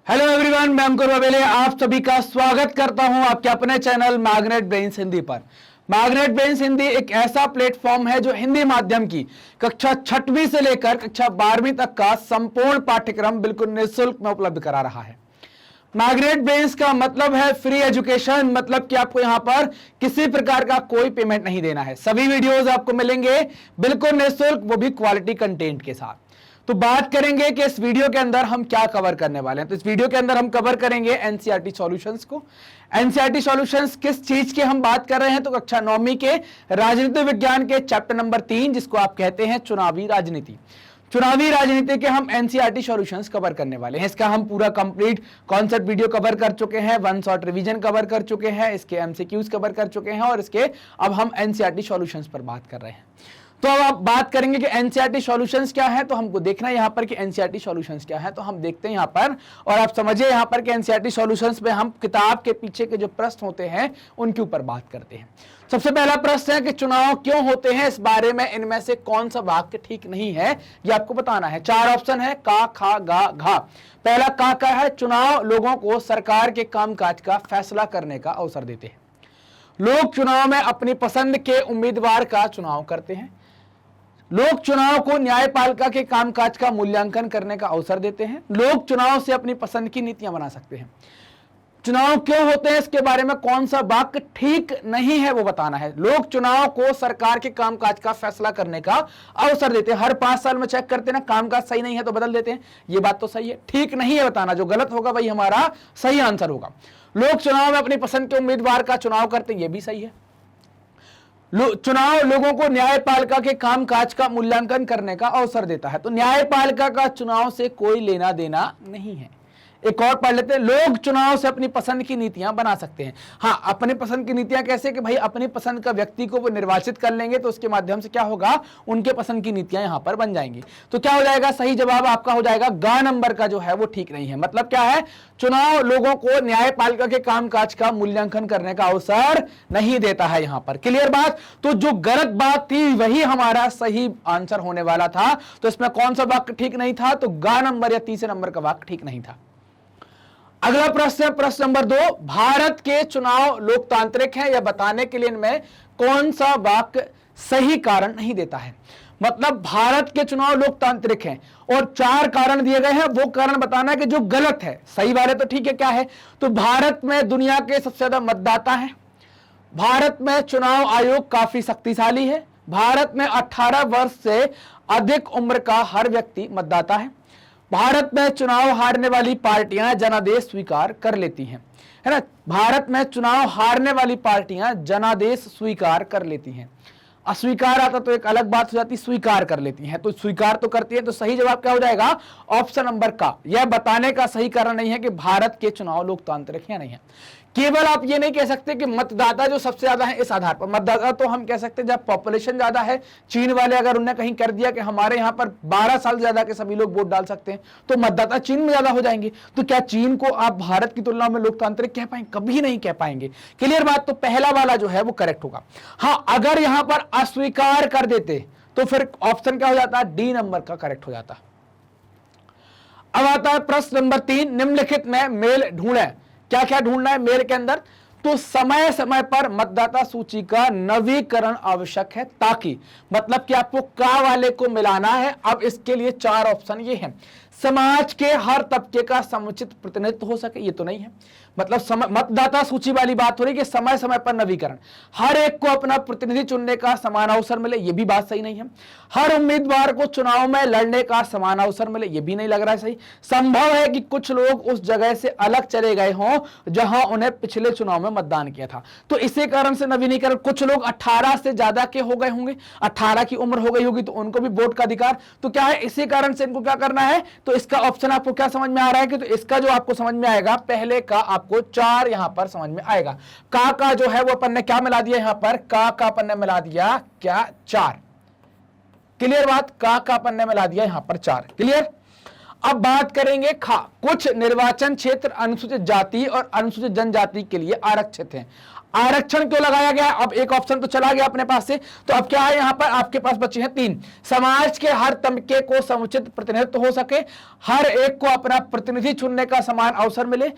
Hello everyone, मैं अंकुर बबेले आप सभी का स्वागत करता हूं आपके अपने चैनल मैग्नेट ब्रेन्स हिंदी पर। मैग्नेट ब्रेन्स हिंदी एक ऐसा प्लेटफॉर्म है जो हिंदी माध्यम की कक्षा 6वीं से लेकर कक्षा 12वीं तक का संपूर्ण पाठ्यक्रम बिल्कुल निःशुल्क में उपलब्ध करा रहा है। मैग्नेट ब्रेन्स का मतलब है फ्री एजुकेशन, मतलब कि आपको यहां पर किसी प्रकार का कोई पेमेंट नहीं देना है। सभी वीडियोस आपको मिलेंगे बिल्कुल निःशुल्क, वो भी क्वालिटी कंटेंट के साथ। तो बात करेंगे कि इस वीडियो के अंदर हम क्या कवर करने वाले हैं। तो इस वीडियो के अंदर हम कवर करेंगे एनसीईआरटी सॉल्यूशंस को। एनसीईआरटी सॉल्यूशंस किस चीज के हम बात कर रहे हैं, तो कक्षा 9वीं के राजनीति विज्ञान के चैप्टर नंबर 3, जिसको आप कहते हैं चुनावी राजनीति। चुनावी राजनीति के हम एनसीईआरटी सॉल्यूशंस कवर करने वाले हैं। इसका हम पूरा कंप्लीट कॉन्सेप्ट वीडियो कवर कर चुके हैं, वन शॉट रिवीजन कवर कर चुके हैं, इसके एमसीक्यूज कवर कर चुके हैं और इसके अब हम एनसीईआरटी सॉल्यूशंस पर बात कर रहे हैं। तो अब आप बात करेंगे कि एनसीईआरटी सॉल्यूशंस क्या है, तो हमको देखना है यहां पर कि एनसीईआरटी सॉल्यूशंस क्या है। तो हम देखते हैं यहां पर, और आप समझिए यहां पर कि एनसीईआरटी सॉल्यूशंस में हम किताब के पीछे के जो प्रश्न होते हैं उनके ऊपर बात करते हैं। सबसे पहला प्रश्न है कि चुनाव क्यों होते हैं, इस बारे में इनमें से कौन सा वाक्य ठीक नहीं है ये आपको बताना है। 4 ऑप्शन है, का, खा, गा, घा। पहला का है, चुनाव लोगों को सरकार के कामकाज का फैसला करने का अवसर देते हैं। लोग चुनाव में अपनी पसंद के उम्मीदवार का चुनाव करते हैं। लोग चुनाव को न्यायपालिका के कामकाज का मूल्यांकन करने का अवसर देते हैं। लोग चुनाव से अपनी पसंद की नीतियां बना सकते हैं। चुनाव क्यों होते हैं, इसके बारे में कौन सा वाक्य ठीक नहीं है वो बताना है। लोग चुनाव को सरकार के कामकाज का फैसला करने का अवसर देते हैं। हर 5 साल में चेक करते हैं ना, कामकाज सही नहीं है तो बदल देते हैं। ये बात तो सही है, ठीक नहीं है बताना, जो गलत होगा वही हमारा सही आंसर होगा। लोग चुनाव में अपनी पसंद के उम्मीदवार का चुनाव करते हैं, ये भी सही है। चुनाव लोगों को न्यायपालिका के कामकाज का मूल्यांकन करने का अवसर देता है। तो न्यायपालिका का चुनाव से कोई लेना देना नहीं है। एक और पढ़ लेते हैं, लोग चुनाव से अपनी पसंद की नीतियां बना सकते हैं। हाँ, अपनी पसंद की नीतियां कैसे, कि भाई अपनी पसंद का व्यक्ति को वो निर्वाचित कर लेंगे तो उसके माध्यम से क्या होगा, उनके पसंद की नीतियां यहां पर बन जाएंगी। तो क्या हो जाएगा, सही जवाब आपका हो जाएगा ग नंबर का जो है वो ठीक नहीं है। मतलब क्या है, चुनाव लोगों को न्यायपालिका के कामकाज का मूल्यांकन करने का अवसर नहीं देता है यहां पर। क्लियर बात। तो जो गलत बात थी वही हमारा सही आंसर होने वाला था। तो इसमें कौन सा वाक्य ठीक नहीं था, तो ग नंबर या तीसरे नंबर का वाक्य ठीक नहीं था। अगला प्रश्न है प्रश्न नंबर 2, भारत के चुनाव लोकतांत्रिक हैं, यह बताने के लिए इनमें कौन सा वाक्य सही कारण नहीं देता है। मतलब भारत के चुनाव लोकतांत्रिक हैं और 4 कारण दिए गए हैं, वो कारण बताना है कि जो गलत है। सही वाले तो ठीक है, क्या है, तो भारत में दुनिया के सबसे ज्यादा मतदाता हैं। भारत में चुनाव आयोग काफी शक्तिशाली है। भारत में 18 वर्ष से अधिक उम्र का हर व्यक्ति मतदाता है। भारत में चुनाव हारने वाली पार्टियां जनादेश स्वीकार कर लेती हैं, है ना। भारत में चुनाव हारने वाली पार्टियां जनादेश स्वीकार कर लेती हैं। अस्वीकार आता तो एक अलग बात हो जाती, स्वीकार कर लेती हैं, तो स्वीकार तो करती है। तो सही जवाब क्या हो जाएगा, ऑप्शन नंबर का। यह बताने का सही कारण नहीं है कि भारत के चुनाव लोकतांत्रिक है नहीं है। केवल आप ये नहीं कह सकते कि मतदाता जो सबसे ज्यादा है इस आधार पर। मतदाता तो हम कह सकते हैं जब पॉपुलेशन ज्यादा है। चीन वाले अगर उन्होंने कहीं कर दिया कि हमारे यहां पर 12 साल ज्यादा के सभी लोग वोट डाल सकते हैं, तो मतदाता चीन में ज्यादा हो जाएंगे। तो क्या चीन को आप भारत की तुलना में लोकतांत्रिक कह पाएंगे? कभी नहीं कह पाएंगे। क्लियर बात। तो पहला वाला जो है वो करेक्ट होगा। हाँ, अगर यहां पर अस्वीकार कर देते तो फिर ऑप्शन क्या हो जाता, डी नंबर का करेक्ट हो जाता। अब आता है प्रश्न नंबर 3, निम्नलिखित में मेल ढूंढें। क्या क्या ढूंढना है मेल के अंदर, तो समय समय पर मतदाता सूची का नवीकरण आवश्यक है, ताकि मतलब कि आपको का वाले को मिलाना है। अब इसके लिए 4 ऑप्शन ये हैं, समाज के हर तबके का समुचित प्रतिनिधित्व हो सके, ये तो नहीं है। मतलब मतदाता सूची वाली बात हो रही कि समय समय पर नवीकरण, हर एक को अपना प्रतिनिधि चुनने का समान अवसर मिले, ये भी बात सही नहीं है। हर उम्मीदवार को चुनाव में लड़ने का समान अवसर मिले, ये भी नहीं लग रहा है सही। संभव है कि कुछ लोग उस जगह से अलग चले गए हों जहां उन्हें पिछले चुनाव में मतदान किया था, तो इसी कारण से नवीनीकरण। कुछ लोग 18 से ज्यादा के हो गए होंगे, 18 की उम्र हो गई होगी तो उनको भी वोट का अधिकार, तो क्या है, इसी कारण से इनको क्या करना है। तो इसका ऑप्शन आपको क्या समझ में आ रहा है कि, तो इसका जो आपको समझ में आएगा, पहले का आपको 4 यहां पर समझ में आएगा। का जो है वो अपन ने क्या मिला दिया यहां पर, का अपन ने मिला दिया क्या, 4। क्लियर बात। का अपन ने मिला दिया यहां पर 4। क्लियर। अब बात करेंगे खा। कुछ निर्वाचन क्षेत्र अनुसूचित जाति और अनुसूचित जनजाति के लिए आरक्षित हैं। आरक्षण क्यों लगाया गया? अब एक ऑप्शन तो चला गया अपने पास से, तो अब क्या है यहां पर आपके पास बचे हैं 3। समाज के हर तबके को समुचित प्रतिनिधित्व हो सके, हर एक को अपना प्रतिनिधि चुनने का समान अवसर मिले,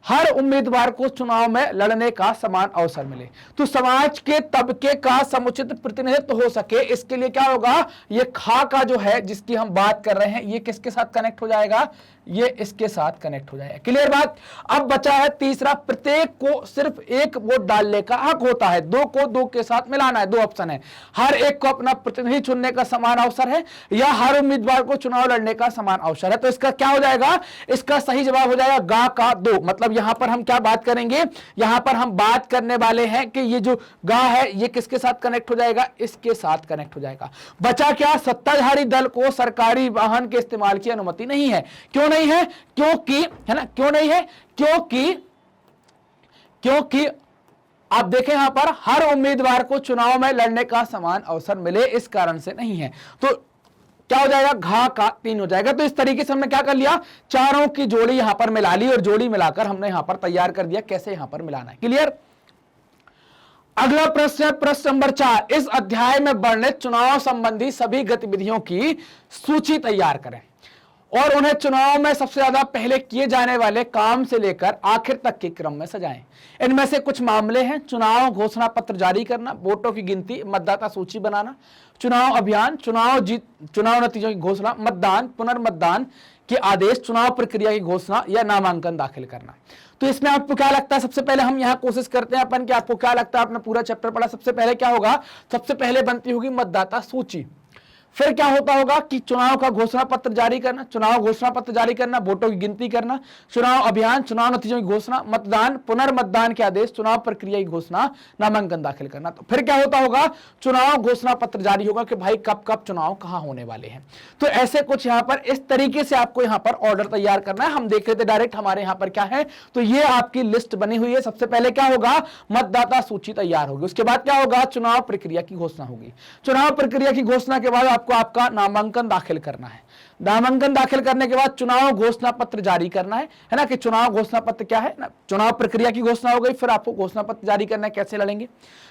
हर उम्मीदवार को चुनाव में लड़ने का समान अवसर मिले। तो समाज के तबके का समुचित प्रतिनिधित्व हो सके, इसके लिए क्या होगा? ये खा का जो है जिसकी हम बात कर रहे हैं, ये किसके साथ कनेक्ट हो जाएगा? ये इसके साथ कनेक्ट हो जाएगा। क्लियर बात? अब बचा है तीसरा, प्रत्येक को सिर्फ एक वोट डालने का हक होता है, 2 को 2 के साथ मिलाना है। 2 ऑप्शन है, हर एक को अपना प्रतिनिधि चुनने का समान अवसर है, या हर उम्मीदवार को चुनाव लड़ने का समान अवसर है। तो इसका क्या हो जाएगा? इसका सही जवाब हो जाएगा गा का 2। मतलब यहां पर हम क्या बात करेंगे? यहां पर हम बात करने वाले हैं कि ये जो गा है ये किसके साथ कनेक्ट हो जाएगा? इसके साथ कनेक्ट हो जाएगा। बचा क्या? सत्ताधारी दल को सरकारी वाहन के इस्तेमाल की अनुमति नहीं है। क्यों नहीं है? क्योंकि, है ना, क्यों नहीं है? क्योंकि आप देखें यहां पर हर उम्मीदवार को चुनाव में लड़ने का समान अवसर मिले, इस कारण से नहीं है। तो क्या हो जाएगा? घा का 3 हो जाएगा। तो इस तरीके से हमने क्या कर लिया? चारों की जोड़ी यहां पर मिला ली और जोड़ी मिलाकर हमने यहां पर तैयार कर दिया कैसे यहां पर मिलाना है। क्लियर? अगला प्रश्न है प्रश्न नंबर 4। इस अध्याय में वर्णित चुनाव संबंधी सभी गतिविधियों की सूची तैयार करें और उन्हें चुनाव में सबसे ज्यादा पहले किए जाने वाले काम से लेकर आखिर तक के क्रम में सजाएं। इनमें से कुछ मामले हैं: चुनाव घोषणा पत्र जारी करना, वोटों की गिनती, मतदाता सूची बनाना, चुनाव अभियान, चुनाव नतीजों की घोषणा, मतदान, पुनर्मतदान के आदेश, चुनाव प्रक्रिया की घोषणा या नामांकन दाखिल करना। तो इसमें आपको क्या लगता है? सबसे पहले हम यहां कोशिश करते हैं अपन कि आपको क्या लगता है? आपने पूरा चैप्टर पढ़ा, सबसे पहले क्या होगा? सबसे पहले बनती होगी मतदाता सूची। फिर क्या होता होगा कि चुनाव का घोषणा पत्र जारी करना, चुनाव घोषणा पत्र जारी करना, वोटों की गिनती करना, चुनाव अभियान, चुनाव नतीजों की घोषणा, मतदान, पुनर्मतदान के आदेश, चुनाव प्रक्रिया की घोषणा, नामांकन दाखिल करना। तो फिर क्या होता होगा? चुनाव घोषणा पत्र जारी होगा कि भाई कब कब चुनाव कहां होने वाले हैं। तो ऐसे कुछ यहां पर इस तरीके से आपको यहां पर ऑर्डर तैयार करना है। हम देख रहे थे डायरेक्ट हमारे यहां पर क्या है, तो ये आपकी लिस्ट बनी हुई है। सबसे पहले क्या होगा? मतदाता सूची तैयार होगी। उसके बाद क्या होगा? चुनाव प्रक्रिया की घोषणा होगी। चुनाव प्रक्रिया की घोषणा के बाद आपको आपका नामांकन दाखिल करना है। नामांकन दाखिल करने के बाद चुनाव घोषणा पत्र जारी करना है ना, कि चुनाव घोषणा पत्र क्या है ना, चुनाव प्रक्रिया की घोषणा हो गई, फिर आपको घोषणा पत्र जारी करना है कैसे लड़ेंगे,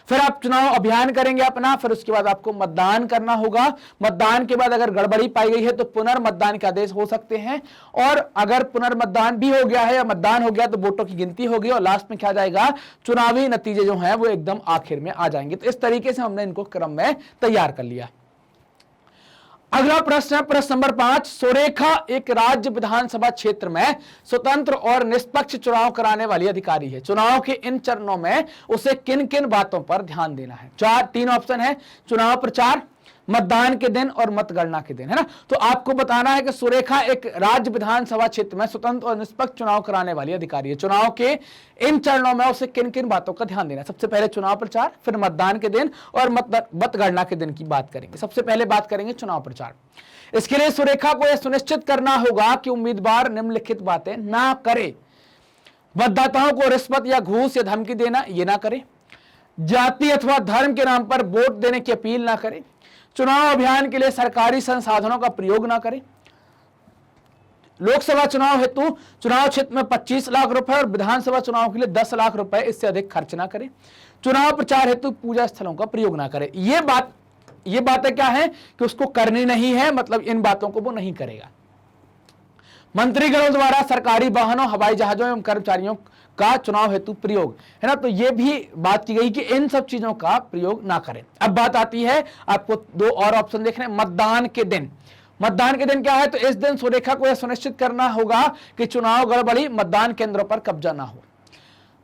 फिर आप चुनाव अभियान करेंगे अपना, फिर उसके बाद आपको मतदान करना होगा। मतदान के बाद अगर गड़बड़ी पाई गई है तो पुनर्मतदान के आदेश हो सकते हैं, और अगर पुनर्मतदान भी हो गया है या मतदान हो गया तो वोटों की गिनती होगी, और लास्ट में क्या जाएगा? चुनावी नतीजे जो है वो एकदम आखिर में आ जाएंगे। तो इस तरीके से हमने इनको क्रम में तैयार कर लिया। अगला प्रश्न है प्रश्न नंबर 5। सुरेखा एक राज्य विधानसभा क्षेत्र में स्वतंत्र और निष्पक्ष चुनाव कराने वाली अधिकारी है। चुनाव के इन चरणों में उसे किन किन बातों पर ध्यान देना है? 3 ऑप्शन है: चुनाव प्रचार, मतदान के दिन और मतगणना के दिन, है ना। तो आपको बताना है कि सुरेखा एक राज्य विधानसभा क्षेत्र में स्वतंत्र और निष्पक्ष चुनाव कराने वाली अधिकारी है। चुनाव के इन चरणों में उसे किन किन बातों का ध्यान देना है? सबसे पहले चुनाव प्रचार, फिर मतदान के दिन और मतगणना के दिन की बात करेंगे। सबसे पहले बात करेंगे चुनाव प्रचार। इसके लिए सुरेखा को यह सुनिश्चित करना होगा कि उम्मीदवार निम्नलिखित बातें ना करे: मतदाताओं को रिश्वत या घूस या धमकी देना, ये ना करे; जाति अथवा धर्म के नाम पर वोट देने की अपील ना करे; चुनाव अभियान के लिए सरकारी संसाधनों का प्रयोग ना करें; लोकसभा चुनाव हेतु चुनाव क्षेत्र में 25 लाख रुपए और विधानसभा चुनाव के लिए 10 लाख रुपए इससे अधिक खर्च ना करें; चुनाव प्रचार हेतु पूजा स्थलों का प्रयोग ना करें। ये बातें क्या है कि उसको करनी नहीं है, मतलब इन बातों को वो नहीं करेगा। मंत्रीगणों द्वारा सरकारी वाहनों, हवाई जहाजों एवं कर्मचारियों का चुनाव हेतु प्रयोग, है ना। तो ये भी बात की गई कि इन सब चीजों का प्रयोग ना करें। अब बात आती है, आपको 2 और ऑप्शन देखने। मतदान के दिन, मतदान के दिन क्या है? तो इस दिन सुरेखा को यह सुनिश्चित करना होगा कि चुनाव गड़बड़ी मतदान केंद्रों पर कब्जा ना हो।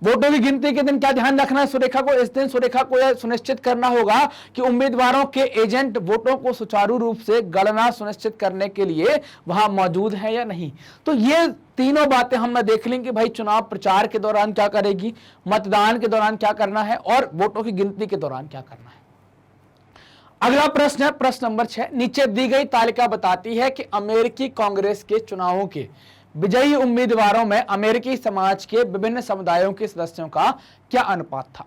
वोटों की गिनती के दिन क्या ध्यान रखना है सुरेखा को? इस दिन सुरेखा को यह सुनिश्चित करना होगा कि उम्मीदवारों के एजेंट वोटों को सुचारू रूप से गणना सुनिश्चित करने के लिए वहां मौजूद है या नहीं। तो ये तीनों बातें हमने देख ली कि भाई चुनाव प्रचार के दौरान क्या करेगी, मतदान के दौरान क्या करना है और वोटों की गिनती के दौरान क्या करना है। अगला प्रश्न है प्रश्न नंबर 6। नीचे दी गई तालिका बताती है कि अमेरिकी कांग्रेस के चुनावों के विजयी उम्मीदवारों में अमेरिकी समाज के विभिन्न समुदायों के सदस्यों का क्या अनुपात था?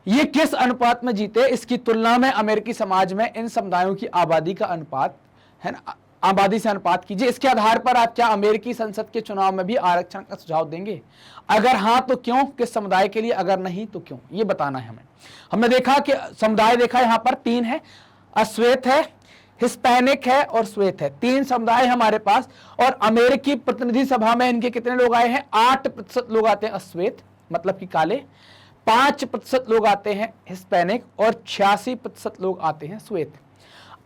ये किस अनुपात में जीते? इसकी तुलना में अमेरिकी समाज में इन समुदायों की आबादी का अनुपात, है ना, आबादी से अनुपात कीजिए। इसके आधार पर आप क्या अमेरिकी संसद के चुनाव में भी आरक्षण का सुझाव देंगे? अगर हां तो क्यों, किस समुदाय के लिए? अगर नहीं तो क्यों? ये बताना है हमें। हमने देखा कि समुदाय देखा यहां पर 3 है, अश्वेत है, हिस्पैनिक है और श्वेत है। 3 समुदाय हमारे पास। और अमेरिकी प्रतिनिधि सभा में इनके कितने लोग आए हैं? 8% लोग आते हैं अश्वेत, मतलब कि काले, 5% लोग आते हैं हिस्पैनिक और 86% लोग आते हैं श्वेत।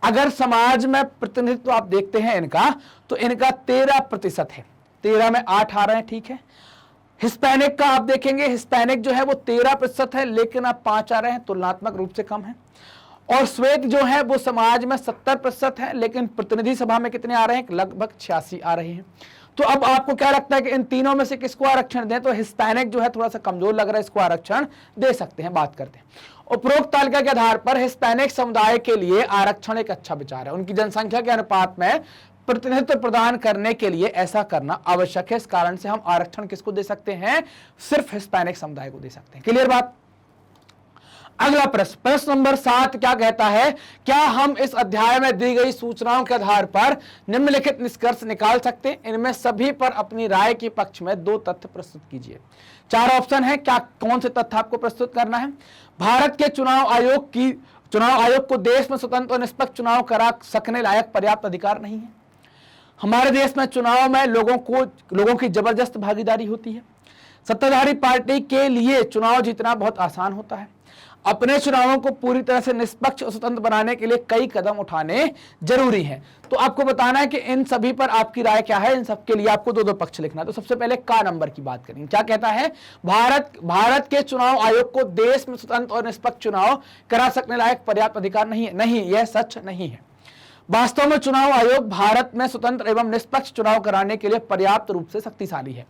अगर समाज में प्रतिनिधित्व आप देखते हैं इनका, तो इनका 13% है। 13 में 8 आ रहे हैं, ठीक है। हिस्पैनिक का आप देखेंगे, हिस्पैनिक जो है वो 13% है, लेकिन अब 5 आ रहे हैं, तुलनात्मक रूप से कम है। और श्वेत जो है वो समाज में 70% है, लेकिन प्रतिनिधि सभा में कितने आ रहे हैं? लगभग 86 आ रहे हैं। तो अब आपको क्या लगता है कि इन तीनों में से किसको आरक्षण दें? तो हिस्पैनिक जो है थोड़ा सा कमजोर लग रहा है, इसको आरक्षण दे सकते हैं। बात करते हैं उपरोक्त तालिका के आधार पर हिस्पैनिक समुदाय के लिए आरक्षण एक अच्छा विचार है। उनकी जनसंख्या के अनुपात में प्रतिनिधित्व प्रदान करने के लिए ऐसा करना आवश्यक है। इस कारण से हम आरक्षण किसको दे सकते हैं? सिर्फ हिस्पैनिक समुदाय को दे सकते हैं। क्लियर बात? अगला प्रश्न, प्रश्न नंबर 7 क्या कहता है? क्या हम इस अध्याय में दी गई सूचनाओं के आधार पर निम्नलिखित निष्कर्ष निकाल सकते हैं? इनमें सभी पर अपनी राय के पक्ष में 2 तथ्य प्रस्तुत कीजिए। 4 ऑप्शन है, क्या कौन से तथ्य आपको प्रस्तुत करना है? भारत के चुनाव आयोग को देश में स्वतंत्र और निष्पक्ष चुनाव करा सकने लायक पर्याप्त अधिकार नहीं है। हमारे देश में चुनाव में लोगों की जबरदस्त भागीदारी होती है। सत्ताधारी पार्टी के लिए चुनाव जीतना बहुत आसान होता है। अपने चुनावों को पूरी तरह से निष्पक्ष और स्वतंत्र बनाने के लिए कई कदम उठाने जरूरी हैं। तो आपको बताना है कि इन सभी पर आपकी राय क्या है। इन सब के लिए आपको 2-2 पक्ष लिखना है। तो सबसे पहले का नंबर की बात करेंगे। क्या कहता है? भारत के चुनाव आयोग को देश में स्वतंत्र और निष्पक्ष चुनाव करा सकने लायक पर्याप्त अधिकार नहीं है। नहीं, यह सच नहीं है। वास्तव में चुनाव आयोग भारत में स्वतंत्र एवं निष्पक्ष चुनाव कराने के लिए पर्याप्त रूप से शक्तिशाली है।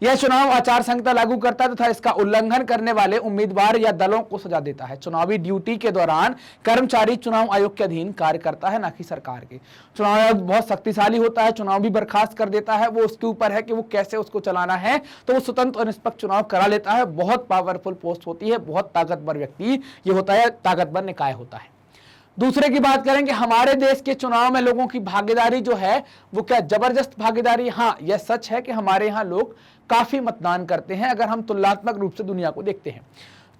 यह चुनाव आचार संहिता लागू करता है तथा इसका उल्लंघन करने वाले उम्मीदवार या दलों को सजा देता है। चुनावी ड्यूटी के दौरान कर्मचारी चुनाव आयोग के अधीन कार्य करता है, न कि सरकार के। चुनाव आयोग बहुत शक्तिशाली होता है, चुनाव भी बर्खास्त कर देता है। वो उसके ऊपर है कि वो कैसे उसको चलाना है। तो वो स्वतंत्र और निष्पक्ष चुनाव करा लेता है। बहुत पावरफुल पोस्ट होती है, बहुत ताकतवर व्यक्ति ये होता है, ताकतवर निकाय होता है। दूसरे की बात करेंगे, हमारे देश के चुनाव में लोगों की भागीदारी जो है वो क्या जबरदस्त भागीदारी? हाँ, यह सच है कि हमारे यहाँ लोग काफी मतदान करते हैं। अगर हम तुलनात्मक रूप से दुनिया को देखते हैं,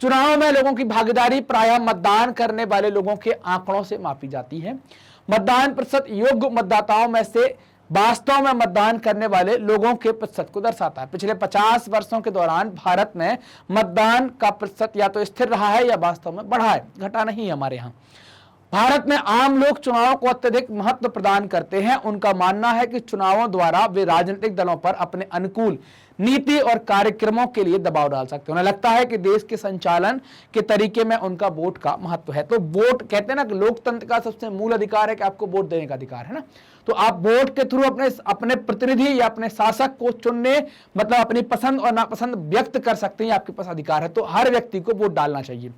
चुनाव में लोगों की भागीदारी प्रायः मतदान करने वाले लोगों के आंकड़ों से मापी जाती है। मतदान प्रतिशत योग्य मतदाताओं में से वास्तव में मतदान करने वाले लोगों के प्रतिशत को दर्शाता है। पिछले 50 वर्षों के दौरान भारत में मतदान का प्रतिशत या तो स्थिर रहा है या वास्तव में बढ़ा है, घटा नहीं है हमारे यहाँ। भारत में आम लोग चुनाव को अत्यधिक महत्व प्रदान करते हैं। उनका मानना है कि चुनावों द्वारा वे राजनीतिक दलों पर अपने अनुकूल नीति और कार्यक्रमों के लिए दबाव डाल सकते हैं। उन्हें लगता है कि देश के संचालन के तरीके में उनका वोट का महत्व है। तो वोट कहते हैं ना कि लोकतंत्र का सबसे मूल अधिकार है कि आपको वोट देने का अधिकार है ना। तो आप वोट के थ्रू अपने प्रतिनिधि या अपने शासक को चुनने, मतलब अपनी पसंद और नापसंद व्यक्त कर सकते हैं, आपके पास अधिकार है। तो हर व्यक्ति को वोट डालना चाहिए।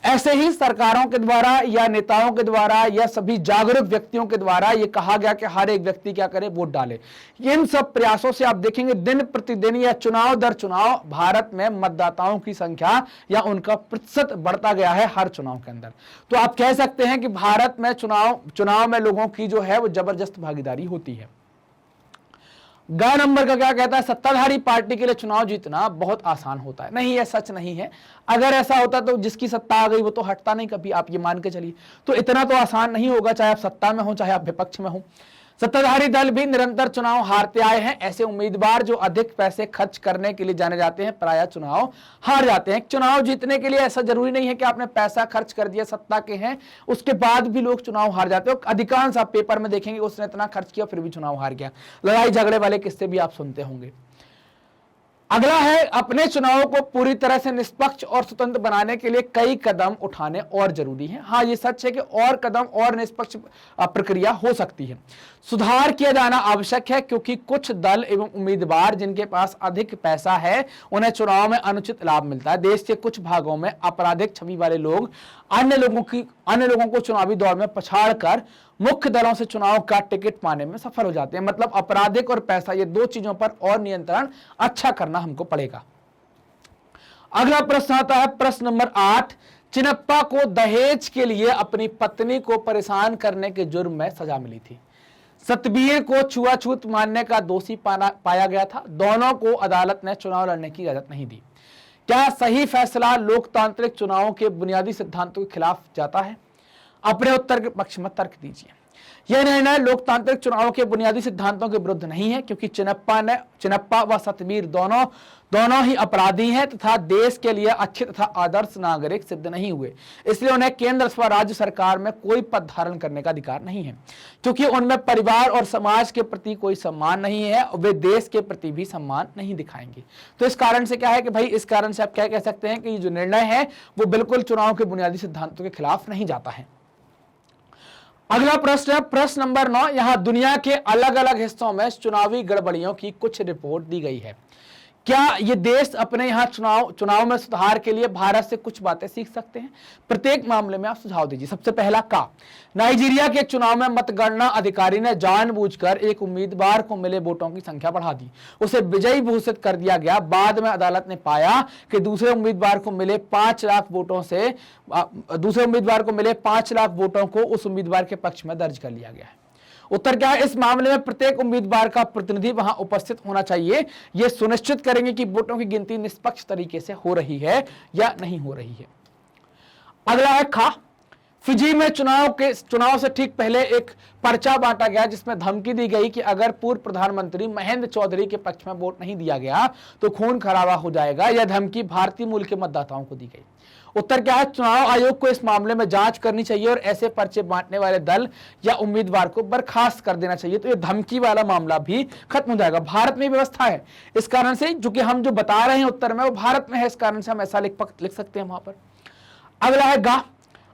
ऐसे ही सरकारों के द्वारा या नेताओं के द्वारा या सभी जागरूक व्यक्तियों के द्वारा ये कहा गया कि हर एक व्यक्ति क्या करे? वोट डाले। इन सब प्रयासों से आप देखेंगे दिन प्रतिदिन या चुनाव दर चुनाव भारत में मतदाताओं की संख्या या उनका प्रतिशत बढ़ता गया है हर चुनाव के अंदर। तो आप कह सकते हैं कि भारत में चुनाव में लोगों की जो है वो जबरदस्त भागीदारी होती है। ग नंबर का क्या कहता है? सत्ताधारी पार्टी के लिए चुनाव जीतना बहुत आसान होता है। नहीं, यह सच नहीं है। अगर ऐसा होता तो जिसकी सत्ता आ गई वो तो हटता नहीं कभी, आप ये मान के चलिए। तो इतना तो आसान नहीं होगा, चाहे आप सत्ता में हो चाहे आप विपक्ष में हो। सत्ताधारी दल भी निरंतर चुनाव हारते आए हैं। ऐसे उम्मीदवार जो अधिक पैसे खर्च करने के लिए जाने जाते हैं प्रायः चुनाव हार जाते हैं। चुनाव जीतने के लिए ऐसा जरूरी नहीं है कि आपने पैसा खर्च कर दिया, सत्ता के हैं, उसके बाद भी लोग चुनाव हार जाते हैं। अधिकांश आप पेपर में देखेंगे उसने इतना खर्च किया फिर भी चुनाव हार गया। लड़ाई झगड़े वाले किस्से भी आप सुनते होंगे। अगला है, अपने चुनावों को पूरी तरह से निष्पक्ष और स्वतंत्र बनाने के लिए कई कदम उठाने और जरूरी है। हाँ, ये सच है कि और कदम और निष्पक्ष प्रक्रिया हो सकती है। सुधार किया जाना आवश्यक है क्योंकि कुछ दल एवं उम्मीदवार जिनके पास अधिक पैसा है उन्हें चुनाव में अनुचित लाभ मिलता है। देश के कुछ भागों में आपराधिक छवि वाले लोग अन्य लोगों को चुनावी दौर में पछाड़ कर मुख्य दलों से चुनाव का टिकट पाने में सफल हो जाते हैं। मतलब आपराधिक और पैसा, ये 2 चीजों पर और नियंत्रण अच्छा करना हमको पड़ेगा। अगला प्रश्न आता है प्रश्न नंबर 8। चिनप्पा को दहेज के लिए अपनी पत्नी को परेशान करने के जुर्म में सजा मिली थी। सतबीर को छुआछूत मानने का दोषी पाया गया था। दोनों को अदालत ने चुनाव लड़ने की इजाजत नहीं दी। क्या सही फैसला लोकतांत्रिक चुनावों के बुनियादी सिद्धांतों के खिलाफ जाता है? अपने उत्तर के पक्ष में तर्क दीजिए। यह निर्णय लोकतांत्रिक चुनावों के बुनियादी सिद्धांतों के विरुद्ध नहीं है, क्योंकि चिनप्पा व सतबीर दोनों ही अपराधी हैं तथा देश के लिए अच्छे तथा आदर्श नागरिक सिद्ध नहीं हुए, इसलिए उन्हें केंद्र अथवा राज्य सरकार में कोई पद धारण करने का अधिकार नहीं है। क्योंकि उनमें परिवार और समाज के प्रति कोई सम्मान नहीं है, वे देश के प्रति भी सम्मान नहीं दिखाएंगे। तो इस कारण से क्या है कि भाई, इस कारण से आप क्या कह सकते हैं कि ये जो निर्णय है वो बिल्कुल चुनाव के बुनियादी सिद्धांतों के खिलाफ नहीं जाता है। अगला प्रश्न है प्रश्न नंबर 9। यहां दुनिया के अलग अलग हिस्सों में चुनावी गड़बड़ियों की कुछ रिपोर्ट दी गई है। क्या ये देश अपने यहाँ चुनाव में सुधार के लिए भारत से कुछ बातें सीख सकते हैं? प्रत्येक मामले में आप सुझाव दीजिए। सबसे पहला का, नाइजीरिया के चुनाव में मतगणना अधिकारी ने जानबूझकर एक उम्मीदवार को मिले वोटों की संख्या बढ़ा दी, उसे विजयी घोषित कर दिया गया। बाद में अदालत ने पाया कि दूसरे उम्मीदवार को मिले 5 लाख वोटों को उस उम्मीदवार के पक्ष में दर्ज कर लिया गया है। उत्तर क्या है? इस मामले में प्रत्येक उम्मीदवार का प्रतिनिधि वहां उपस्थित होना चाहिए। यह सुनिश्चित करेंगे कि वोटों की गिनती निष्पक्ष तरीके से हो रही है या नहीं हो रही है। अगला है खा। फिजी में चुनाव से ठीक पहले एक पर्चा बांटा गया जिसमें धमकी दी गई कि अगर पूर्व प्रधानमंत्री महेंद्र चौधरी के पक्ष में वोट नहीं दिया गया तो खून खराबा हो जाएगा। यह धमकी भारतीय मूल के मतदाताओं को दी गई। उत्तर क्या है? चुनाव आयोग को इस मामले में जांच करनी चाहिए और ऐसे पर्चे बांटने वाले दल या उम्मीदवार को बर्खास्त कर देना चाहिए। तो ये धमकी वाला मामला भी खत्म हो जाएगा। भारत में व्यवस्था है, इस कारण से जो कि हम जो बता रहे हैं उत्तर में वो भारत में है, इस कारण से हम ऐसा लिख सकते हैं वहां पर। अगला है गा।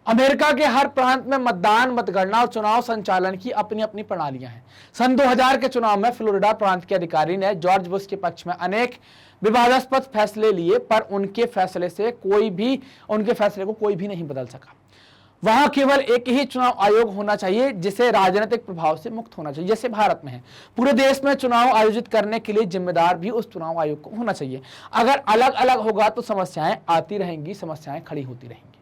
अमेरिका के हर प्रांत में मतदान, मतगणना और चुनाव संचालन की अपनी अपनी प्रणालियां हैं। सन 2000 के चुनाव में फ्लोरिडा प्रांत के अधिकारी ने जॉर्ज बुश के पक्ष में अनेक विवादास्पद फैसले लिए, पर उनके फैसले को कोई भी नहीं बदल सका। वहां केवल एक ही चुनाव आयोग होना चाहिए जिसे राजनीतिक प्रभाव से मुक्त होना चाहिए, जैसे भारत में है। पूरे देश में चुनाव आयोजित करने के लिए जिम्मेदार भी उस चुनाव आयोग को होना चाहिए। अगर अलग अलग होगा तो समस्याएं आती रहेंगी, समस्याएं खड़ी होती रहेंगी।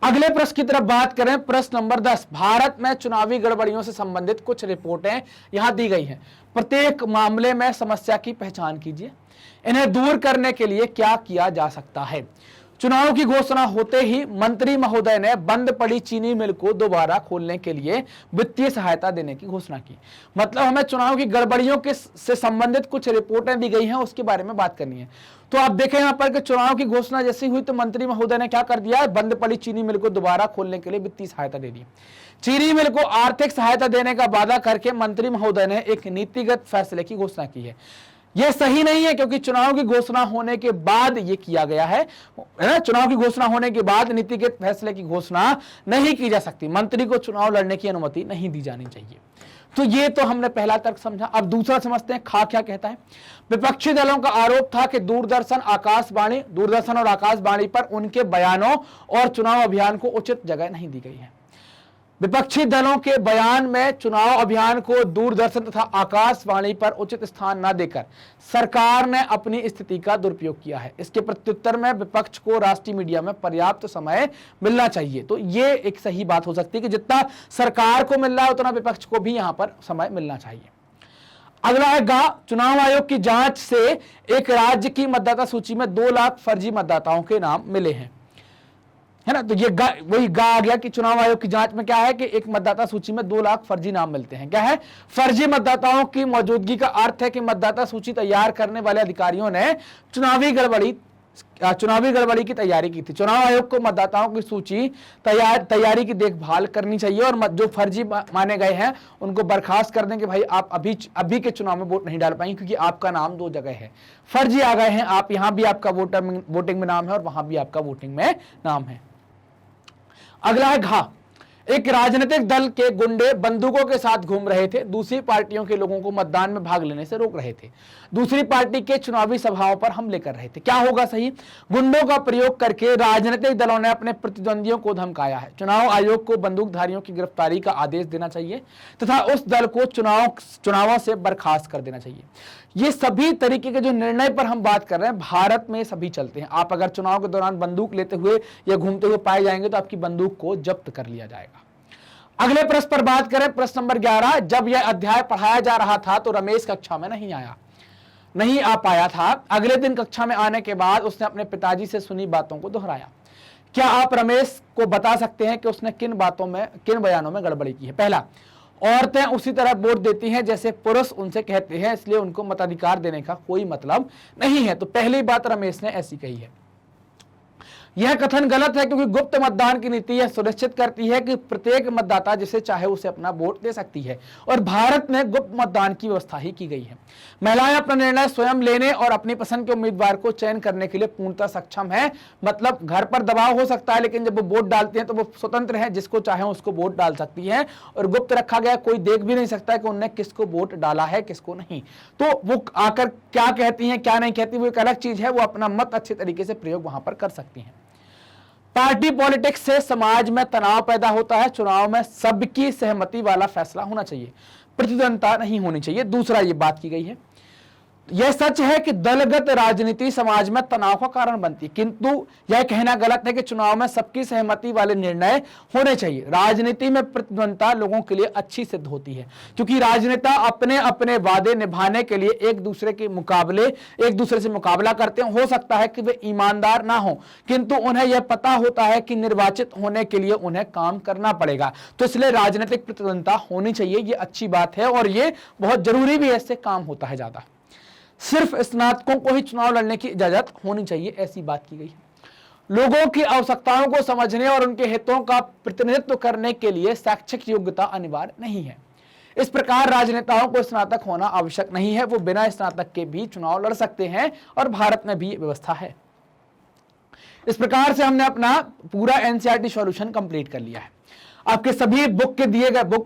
अगले प्रश्न की तरफ बात करें, प्रश्न नंबर 10। भारत में चुनावी गड़बड़ियों से संबंधित कुछ रिपोर्टें यहां दी गई हैं। प्रत्येक मामले में समस्या की पहचान कीजिए। इन्हें दूर करने के लिए क्या किया जा सकता है? चुनाव की घोषणा होते ही मंत्री महोदय ने बंद पड़ी चीनी मिल को दोबारा खोलने के लिए वित्तीय सहायता देने की घोषणा की। मतलब हमें चुनाव की गड़बड़ियों से संबंधित कुछ रिपोर्टें दी गई हैं, उसके बारे में बात करनी है। तो आप देखें यहाँ पर कि चुनाव की घोषणा जैसी हुई तो मंत्री महोदय ने क्या कर दिया? बंद पड़ी चीनी मिल को दोबारा खोलने के लिए वित्तीय सहायता दे दी। चीनी मिल को आर्थिक सहायता देने का वादा करके मंत्री महोदय ने एक नीतिगत फैसले की घोषणा की है। यह सही नहीं है, क्योंकि चुनाव की घोषणा होने के बाद यह किया गया है ना। चुनाव की घोषणा होने के बाद नीतिगत फैसले की घोषणा नहीं की जा सकती। मंत्री को चुनाव लड़ने की अनुमति नहीं दी जानी चाहिए। तो ये तो हमने पहला तर्क समझा। अब दूसरा समझते हैं, खा क्या कहता है। विपक्षी दलों का आरोप था कि दूरदर्शन और आकाशवाणी पर उनके बयानों और चुनाव अभियान को उचित जगह नहीं दी गई है। विपक्षी दलों के बयान में चुनाव अभियान को दूरदर्शन तथा आकाशवाणी पर उचित स्थान न देकर सरकार ने अपनी स्थिति का दुरुपयोग किया है। इसके प्रत्युत्तर में विपक्ष को राष्ट्रीय मीडिया में पर्याप्त समय मिलना चाहिए। तो ये एक सही बात हो सकती है कि जितना सरकार को मिल रहा है उतना विपक्ष को भी यहां पर समय मिलना चाहिए। अगला है गा। चुनाव आयोग की जांच से एक राज्य की मतदाता सूची में 2 लाख फर्जी मतदाताओं के नाम मिले हैं, है ना। तो ये वही गा आ गया कि चुनाव आयोग की जांच में क्या है कि एक मतदाता सूची में 2 लाख फर्जी नाम मिलते हैं। क्या है? फर्जी मतदाताओं की मौजूदगी का अर्थ है कि मतदाता सूची तैयार करने वाले अधिकारियों ने चुनावी गड़बड़ी की तैयारी की थी। चुनाव आयोग को मतदाताओं की सूची तैयारी की देखभाल करनी चाहिए और जो फर्जी माने गए हैं उनको बर्खास्त कर दें कि भाई आप अभी के चुनाव में वोट नहीं डाल पाएंगे, क्योंकि आपका नाम 2 जगह है, फर्जी आ गए हैं। आप यहां भी आपका वोटिंग में नाम है और वहां भी आपका वोटिंग में नाम है। अगला है घा। एक राजनीतिक दल के गुंडे बंदूकों के साथ घूम रहे थे, दूसरी पार्टियों के लोगों को मतदान में भाग लेने से रोक रहे थे, दूसरी पार्टी के चुनावी सभाओं पर हमले कर रहे थे। क्या होगा सही? गुंडों का प्रयोग करके राजनीतिक दलों ने अपने प्रतिद्वंदियों को धमकाया है। चुनाव आयोग को बंदूकधारियों की गिरफ्तारी का आदेश देना चाहिए तथा उस दल को चुनावों से बर्खास्त कर देना चाहिए। ये सभी तरीके के जो निर्णय पर हम बात कर रहे हैं भारत में सभी चलते हैं। आप अगर चुनाव के दौरान बंदूक लेते हुए या घूमते हुए पाए जाएंगे तो आपकी बंदूक को जब्त कर लिया जाएगा। अगले प्रश्न पर बात करें, प्रश्न नंबर 11। जब यह अध्याय पढ़ाया जा रहा था तो रमेश कक्षा में नहीं आ पाया था। अगले दिन कक्षा में आने के बाद उसने अपने पिताजी से सुनी बातों को दोहराया। क्या आप रमेश को बता सकते हैं कि उसने किन बयानों में गड़बड़ी की है? पहला, औरतें उसी तरह वोट देती हैं जैसे पुरुष उनसे कहते हैं, इसलिए उनको मताधिकार देने का कोई मतलब नहीं है। तो पहली बात रमेश ने ऐसी कही है। यह कथन गलत है क्योंकि गुप्त मतदान की नीति यह सुनिश्चित करती है कि प्रत्येक मतदाता जिसे चाहे उसे अपना वोट दे सकती है और भारत में गुप्त मतदान की व्यवस्था ही की गई है। महिलाएं अपना निर्णय स्वयं लेने और अपनी पसंद के उम्मीदवार को चयन करने के लिए पूर्णतः सक्षम है। मतलब घर पर दबाव हो सकता है, लेकिन जब वो वोट डालती हैं तो वो स्वतंत्र है, जिसको चाहे उसको वोट डाल सकती है और गुप्त रखा गया, कोई देख भी नहीं सकता है कि उन्होंने किसको वोट डाला है किसको नहीं। तो वो आकर क्या कहती हैं क्या नहीं कहती वो एक अलग चीज है, वो अपना मत अच्छे तरीके से प्रयोग वहां पर कर सकती हैं। पार्टी पॉलिटिक्स से समाज में तनाव पैदा होता है। चुनाव में सबकी सहमति वाला फैसला होना चाहिए, प्रतिद्वंद्विता नहीं होनी चाहिए। दूसरा, ये बात की गई है, यह सच है कि दलगत राजनीति समाज में तनाव का कारण बनती है, किंतु यह कहना गलत है कि चुनाव में सबकी सहमति वाले निर्णय होने चाहिए। राजनीति में प्रतिद्वंद्विता लोगों के लिए अच्छी सिद्ध होती है, क्योंकि राजनेता अपने अपने वादे निभाने के लिए एक दूसरे से मुकाबला करते हैं। हो सकता है कि वे ईमानदार ना हो, किंतु उन्हें यह पता होता है कि निर्वाचित होने के लिए उन्हें काम करना पड़ेगा। तो इसलिए राजनीतिक प्रतिद्वंद्विता होनी चाहिए, ये अच्छी बात है और ये बहुत जरूरी भी है, इससे काम होता है ज्यादा। सिर्फ स्नातकों को ही चुनाव लड़ने की इजाजत होनी चाहिए, ऐसी बात की गई है। लोगों की आवश्यकताओं को समझने और उनके हितों का प्रतिनिधित्व करने के लिए शैक्षिक योग्यता अनिवार्य नहीं है। इस प्रकार राजनेताओं को स्नातक होना आवश्यक नहीं है, वो बिना स्नातक के भी चुनाव लड़ सकते हैं और भारत में भी व्यवस्था है। इस प्रकार से हमने अपना पूरा एनसीईआरटी सॉल्यूशन कंप्लीट कर लिया है। आपके सभी बुक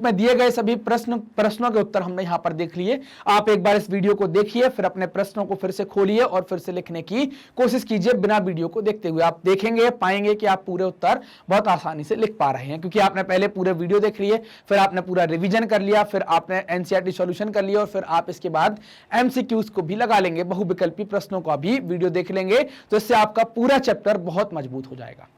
में दिए गए सभी प्रश्नों के उत्तर हमने यहां पर देख लिए। आप एक बार इस वीडियो को देखिए, फिर अपने प्रश्नों को फिर से खोलिए और फिर से लिखने की कोशिश कीजिए बिना वीडियो को देखते हुए। आप देखेंगे पाएंगे कि आप पूरे उत्तर बहुत आसानी से लिख पा रहे हैं, क्योंकि आपने पहले पूरे वीडियो देख लिए, फिर आपने पूरा रिविजन कर लिया, फिर आपने एनसीईआरटी सॉल्यूशन कर लिया और फिर आप इसके बाद एमसीक्यूज को भी लगा लेंगे, बहुविकल्पी प्रश्नों का भी वीडियो देख लेंगे। तो इससे आपका पूरा चैप्टर बहुत मजबूत हो जाएगा।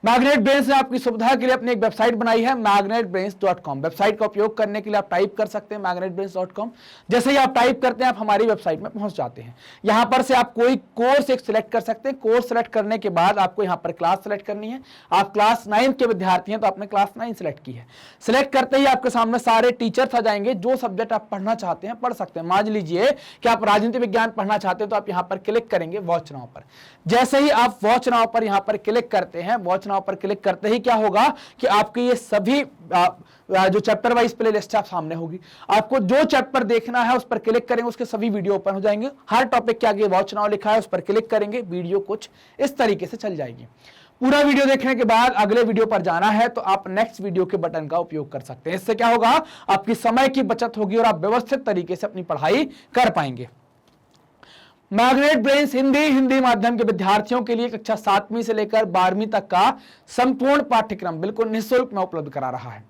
मैग्नेट ब्रेन्स ने आपकी सुविधा के लिए अपनी एक वेबसाइट बनाई है magnetbrains.com। वेबसाइट का उपयोग करने के लिए आप टाइप कर सकते हैं magnetbrains.com। जैसे ही आप टाइप करते हैं आप हमारी वेबसाइट में पहुंच जाते हैं। यहां पर से आप कोई कोर्स एक सिलेक्ट कर सकते हैं। कोर्स सिलेक्ट करने के बाद आपको यहां पर क्लास सिलेक्ट करनी है। आप क्लास 9 के विद्यार्थी हैं तो आपने क्लास 9 सिलेक्ट की है। सिलेक्ट करते ही आपके सामने सारे टीचर्स आ जाएंगे। जो सब्जेक्ट आप पढ़ना चाहते हैं पढ़ सकते हैं। मान लीजिए कि आप राजनीति विज्ञान पढ़ना चाहते हैं तो आप यहां पर क्लिक करेंगे वॉच नाउ पर। जैसे ही आप वॉच नाउ पर यहां पर क्लिक करते हैं, वॉच नाउ पर क्लिक करते ही क्या होगा कि आपके ये सभी जो चैप्टर वाइज प्लेलिस्ट आप सामने होगी। आपको जो चैप्टर देखना है उस पर क्लिक करेंगे, उसके सभी वीडियो ओपन हो जाएंगे। हर टॉपिक के आगे वॉच नाउ लिखा है, उस पर क्लिक करेंगे, वीडियो कुछ इस तरीके से चल जाएगी। पूरा वीडियो देखने के बाद अगले वीडियो पर जाना है तो आप नेक्स्ट वीडियो के बटन का उपयोग कर सकते हैं। इससे क्या होगा, आपकी समय की बचत होगी और आप व्यवस्थित तरीके से अपनी पढ़ाई कर पाएंगे। मैग्नेट ब्रेन्स हिंदी माध्यम के विद्यार्थियों के लिए कक्षा 7वीं से लेकर 12वीं तक का संपूर्ण पाठ्यक्रम बिल्कुल निःशुल्क में उपलब्ध करा रहा है।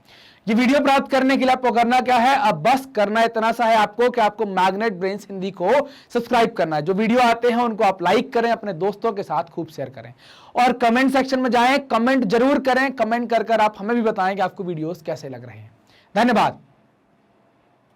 ये वीडियो प्राप्त करने के लिए आपको करना क्या है, अब बस करना इतना सा है आपको कि आपको मैग्नेट ब्रेन्स हिंदी को सब्सक्राइब करना है। जो वीडियो आते हैं उनको आप लाइक करें, अपने दोस्तों के साथ खूब शेयर करें और कमेंट सेक्शन में जाएं, कमेंट जरूर करें। कमेंट कर आप हमें भी बताएं कि आपको वीडियोस कैसे लग रहे हैं। धन्यवाद।